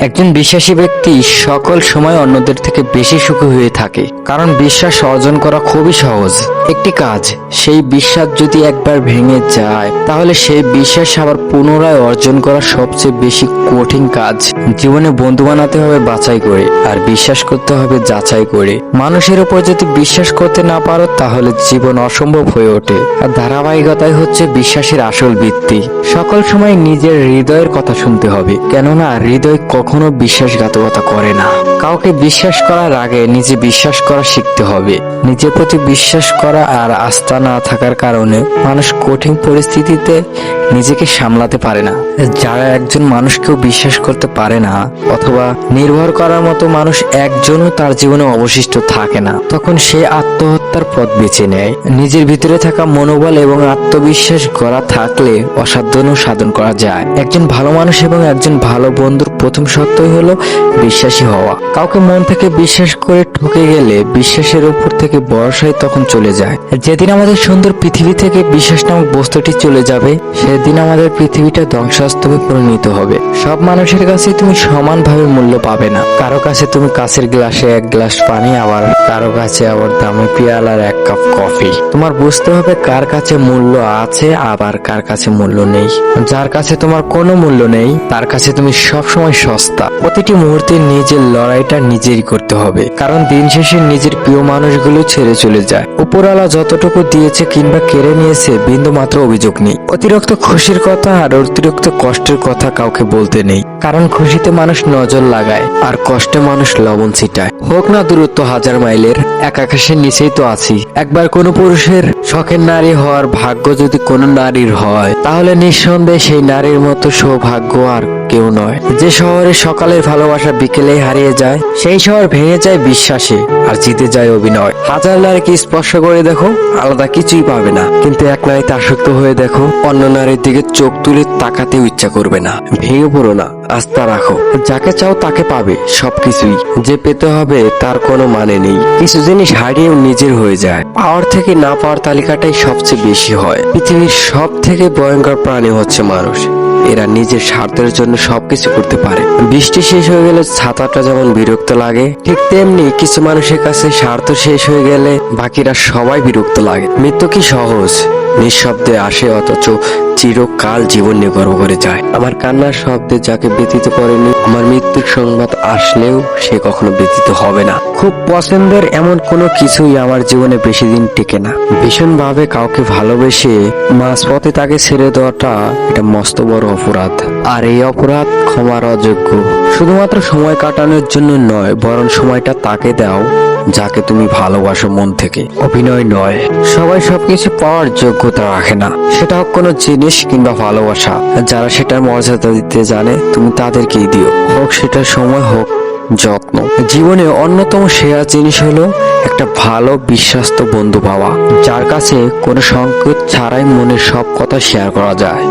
একজন বিশ্বাসী ব্যক্তি সকল সময় অন্যদের থেকে বেশি সুখী হয়ে থাকে, কারণ বিশ্বাস অর্জন করা খুবই সহজ একটি কাজ। সেই বিশ্বাস যদি একবার ভেঙে যায়, তাহলে সেই বিশ্বাস আবার পুনরায় অর্জন করা সবচেয়ে বেশি কঠিন কাজ। জীবনে বন্ধু বানাতে হবে বাছাই করে, আর বিশ্বাস করতে হবে যাচাই করে। মানুষের উপর যদি বিশ্বাস করতে না পারো, তাহলে জীবন অসম্ভব হয়ে ওঠে। আর ধারাবাহিকতাই হচ্ছে বিশ্বাসের আসল ভিত্তি। সকল সময় নিজের হৃদয়ের কথা শুনতে হবে, কেননা হৃদয় কখনো বিশ্বাসঘাতকতা করে না। কাউকে বিশ্বাস করার আগে নিজে বিশ্বাস করা শিখতে হবে। নিজের প্রতি বিশ্বাস করা আর আস্থা না থাকার কারণে মানুষ কঠিন পরিস্থিতিতে নিজেকে সামলাতে পারে না। যারা একজন মানুষকেও বিশ্বাস করতে পারে না, অথবা নির্ভর করার মতো মানুষ একজনও তার জীবনে অবশিষ্ট থাকে না, তখন সে আত্মহত্যার পথ বেছে নেয়। নিজের ভিতরে থাকা মনোবল এবং আত্মবিশ্বাস গড়া থাকলে অসাধ্যও সাধন করা যায়। একজন ভালো মানুষ এবং একজন ভালো বন্ধুর প্রথম শর্তই হলো বিশ্বাসী হওয়া। কাউকে মন থেকে বিশ্বাস করে ঠকে গেলে বিশ্বাসের উপর থেকে ভরসাই তখন চলে যায়। যেদিন আমাদের সুন্দর পৃথিবী থেকে বিশ্বাস নামক বস্তুটি চলে যাবে, সেদিন আমাদের পৃথিবীটা ধ্বংসস্তূপে পরিণত হবে। সব মানুষের কাছে তুমি সমানভাবে মূল্য পাবে না। কারো কাছে তুমি কাছের গ্লাসে এক গ্লাস পানি, আবার কারো কাছে আবার দামি পেয়ালার এক কাপ কফি। তোমার বুঝতে হবে কার কাছে মূল্য আছে, আবার কার কাছে মূল্য নেই। যার কাছে তোমার কোনো মূল্য নেই, তার কাছে তুমি সবসময় সস্তা। প্রতিটি মুহূর্তে নিজের লড়াইটা নিজেরই করতে হবে, কারণ দিন শেষে নিজের প্রিয় মানুষগুলো ছেড়ে চলে যায়। উপরওয়ালা যতটুকু দিয়েছে কিংবা কেড়ে নিয়েছে, বিন্দু মাত্র অভিযোগ নেই। অতিরিক্ত খুশির কথা আর অতিরিক্ত কষ্টের কথা কাউকে বলতে নেই, কারণ খুশিতে মানুষ নজর লাগায়, আর কষ্টে মানুষ লবণ ছিটায়। হোক না দূরত্ব 1000 মাইলের, এক আকাশের নিচেই তো আছি। একবার কোনো পুরুষের শখের নারী হওয়ার ভাগ্য যদি কোনো নারীর হয়, তাহলে নিঃসন্দেহে সেই নারীর মতো সৌভাগ্য আর কেউ নয়। যে শহরে সকালের ভালোবাসা বিকেলেই হারিয়ে যায়, সেই শহর ভেঙে যায় বিশ্বাসে আর জিতে যায় অভিনয়। 1000 নারীকে স্পর্শ করে দেখো, আলাদা কিছুই পাবে না, কিন্তু এক নারীতে আসক্ত হয়ে দেখো, অন্য নারীর দিকে চোখ তুলে তাকাতেও ইচ্ছা করবে না। ভেঙে পড়ো না, আস্থা রাখো। যাকে চাও তাকে পাবে, সবকিছুই। যে পেতে হবে তার কোনো মানে নেই। কিছু জিনিস হারিয়েও নিজের হয়ে যায়। পাওয়ার থেকে না পাওয়ার তালিকাটাই সবচেয়ে বেশি হয়। পৃথিবীর সব থেকে ভয়ঙ্কর প্রাণী হচ্ছে মানুষ। এরা নিজের স্বার্থের জন্য সবকিছু করতে পারে। বৃষ্টি শেষ হয়ে গেলে ছাতাটা যেমন বিরক্ত লাগে, ঠিক তেমনি কিছু মানুষের কাছে স্বার্থ শেষ হয়ে গেলে বাকিরা সবাই বিরক্ত লাগে। মৃত্যু কি সহজ? নিঃশব্দে আসে, অথচ চিরকাল জীবন নিয়ে গর্ব করে যায়। আমার কান্নার শব্দে যাকে ব্যতীত করেনি, আমার মৃত্যুর সংবাদ আসলেও সে কখনো ব্যতীত হবে না। খুব পছন্দের এমন কোনো কিছুই আমার জীবনে বেশি দিন টিকে না। ভীষণভাবে কাউকে ভালোবেসে মাঝপথে তাকে ছেড়ে দেওয়াটা এটা মস্ত বড় অপরাধ, আর এই অপরাধ ক্ষমার অযোগ্য। শুধুমাত্র সময় কাটানোর জন্য নয়, বরং সময়টা তাকে দাও যাকে তুমি ভালোবাসো মন থেকে। অভিনয় নয়। সবাই সবকিছু পাওয়ার যোগ্যতা রাখে না, সেটা হোক কোনো জিনিস কিংবা ভালোবাসা। যারা সেটার মর্যাদা দিতে জানে, তুমি তাদেরকেই দিও, হোক সেটা সময়, হোক যত্ন। জীবনে অন্যতম সেরা জিনিস হলো একটা ভালো বিশ্বাস্ত বন্ধু পাওয়া, যার কাছে কোনো সংকোচ ছাড়াই মনের সব কথা শেয়ার করা যায়।